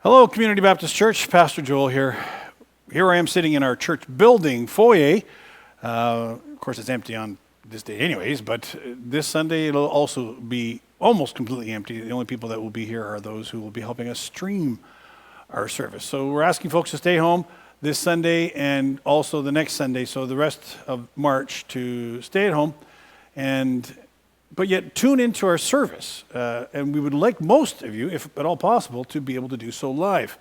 Hello, Community Baptist Church. Pastor Joel here. Here I am sitting in our church building foyer. Of course, it's empty on this day anyways, but this Sunday it'll also be almost completely empty. The only people that will be here are those who will be helping us stream our service. So we're asking folks to stay home this Sunday and also the next Sunday, so the rest of March, to stay at home but yet tune into our service. And we would like most of you, if at all possible, to be able to do so live.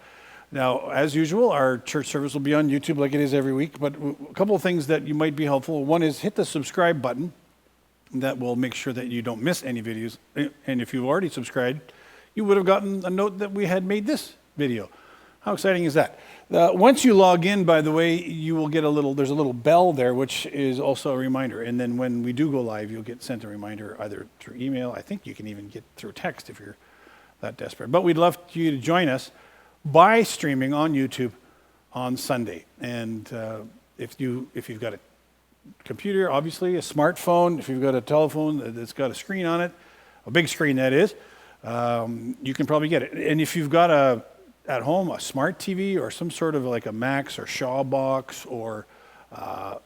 Now, as usual, our church service will be on YouTube like it is every week, but a couple of things that you might be helpful. One is hit the subscribe button. That will make sure that you don't miss any videos. And if you've already subscribed, you would have gotten a note that we had made this video. How exciting is that? Once you log in, by the way, you will get there's a little bell there, which is also a reminder. And then when we do go live, you'll get sent a reminder either through email. I think you can even get through text if you're that desperate. But we'd love you to join us by streaming on YouTube on Sunday. And if you've got a computer, obviously, a smartphone, if you've got a telephone that's got a screen on it, a big screen that is, you can probably get it. And if you've got at home a smart TV or some sort of like a Max or Shaw box or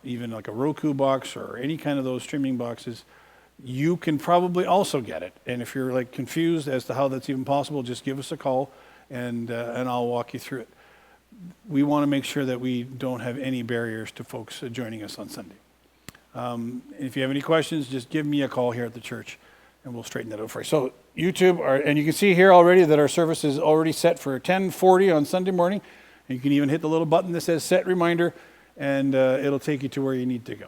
even like a Roku box or any kind of those streaming boxes, you can probably also get it. And if you're like confused as to how that's even possible, just give us a call and I'll walk you through it. We want to make sure that we don't have any barriers to folks joining us on Sunday. If you have any questions, just give me a call here at the church and we'll straighten that out for you. So YouTube, and you can see here already that our service is already set for 10:40 on Sunday morning. And you can even hit the little button that says set reminder and it'll take you to where you need to go.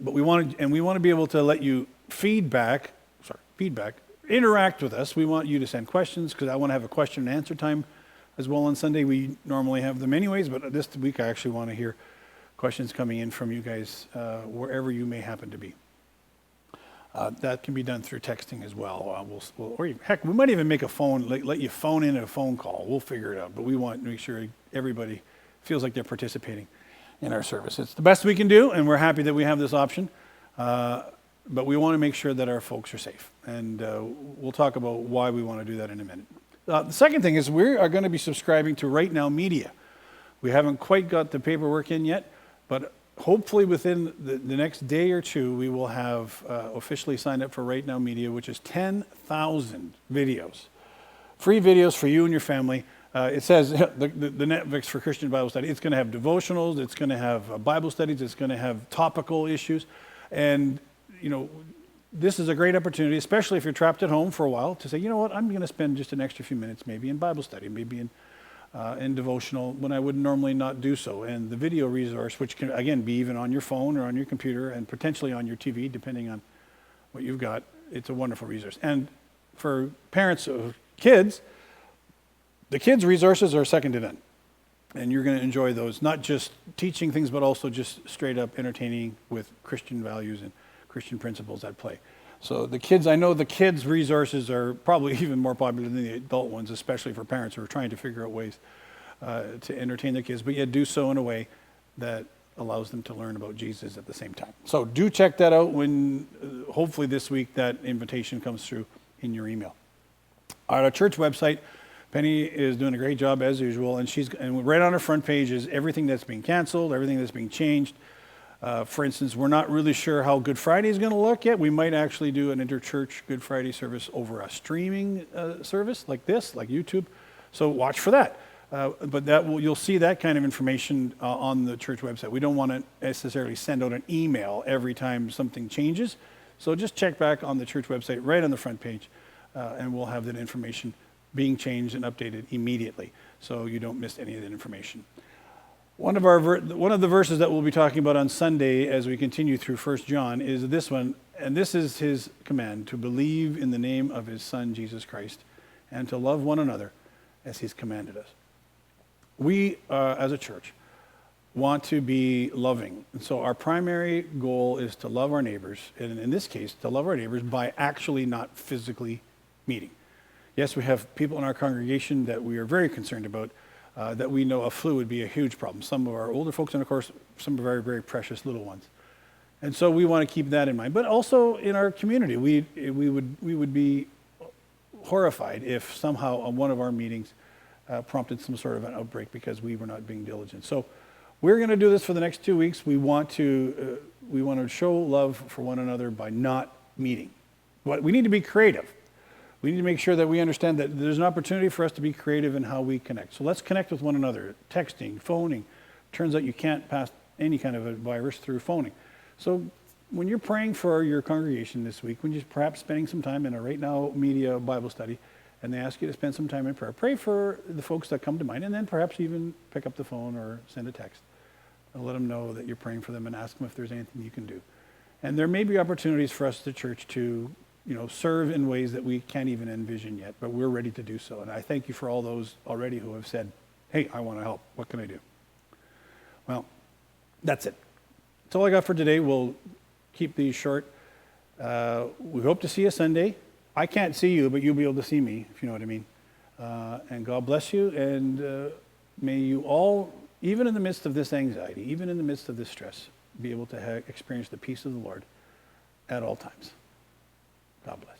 But we want to be able to let you feedback, interact with us. We want you to send questions because I want to have a question and answer time as well on Sunday. We normally have them anyways, but this week I actually want to hear questions coming in from you guys wherever you may happen to be. That can be done through texting as well. Heck, we might even make a phone, let you phone in a phone call. We'll figure it out, but we want to make sure everybody feels like they're participating in our service. It's the best we can do, and we're happy that we have this option. But we want to make sure that our folks are safe. And we'll talk about why we want to do that in a minute. The second thing is we are going to be subscribing to Right Now Media. We haven't quite got the paperwork in yet, but hopefully within the next day or two, we will have officially signed up for Right Now Media, which is 10,000 videos. Free videos for you and your family. It says the Netflix for Christian Bible Study. It's going to have devotionals. It's going to have Bible studies. It's going to have topical issues. And, this is a great opportunity, especially if you're trapped at home for a while, to say, you know what, I'm going to spend just an extra few minutes maybe in Bible study, maybe in devotional when I would normally not do so. And the video resource, which can, again, be even on your phone or on your computer and potentially on your TV, depending on what you've got, it's a wonderful resource. And for parents of kids, the kids' resources are second to none. And you're going to enjoy those, not just teaching things, but also just straight up entertaining with Christian values and Christian principles at play. So I know the kids' resources are probably even more popular than the adult ones, especially for parents who are trying to figure out ways to entertain their kids, but yet do so in a way that allows them to learn about Jesus at the same time. So do check that out when, hopefully this week, that invitation comes through in your email. Our church website, Penny is doing a great job as usual, and right on her front page is everything that's being canceled, everything that's being changed. For instance, we're not really sure how Good Friday is going to look yet. We might actually do an interchurch Good Friday service over a streaming service like this, like YouTube. So watch for that. But you'll see that kind of information on the church website. We don't want to necessarily send out an email every time something changes. So just check back on the church website right on the front page, and we'll have that information being changed and updated immediately, so you don't miss any of that information. One of the verses that we'll be talking about on Sunday as we continue through 1 John is this one, and this is his command, to believe in the name of his Son, Jesus Christ, and to love one another as he's commanded us. We, as a church, want to be loving. And so our primary goal is to love our neighbors, and in this case, to love our neighbors by actually not physically meeting. Yes, we have people in our congregation that we are very concerned about, that we know a flu would be a huge problem. Some of our older folks, and of course, some of our very, very precious little ones. And so we want to keep that in mind. But also in our community, we would be horrified if somehow on one of our meetings prompted some sort of an outbreak because we were not being diligent. So we're going to do this for the next 2 weeks. We want to show love for one another by not meeting. We need to be creative. We need to make sure that we understand that there's an opportunity for us to be creative in how we connect. So let's connect with one another, texting, phoning. Turns out you can't pass any kind of a virus through phoning. So when you're praying for your congregation this week, when you're perhaps spending some time in a Right Now Media Bible study, and they ask you to spend some time in prayer, pray for the folks that come to mind, and then perhaps even pick up the phone or send a text and let them know that you're praying for them and ask them if there's anything you can do. And there may be opportunities for us, the church, to serve in ways that we can't even envision yet, but we're ready to do so. And I thank you for all those already who have said, hey, I want to help. What can I do? Well, that's it. That's all I got for today. We'll keep these short. We hope to see you Sunday. I can't see you, but you'll be able to see me, if you know what I mean. And God bless you, and may you all, even in the midst of this anxiety, even in the midst of this stress, be able to experience the peace of the Lord at all times. God bless.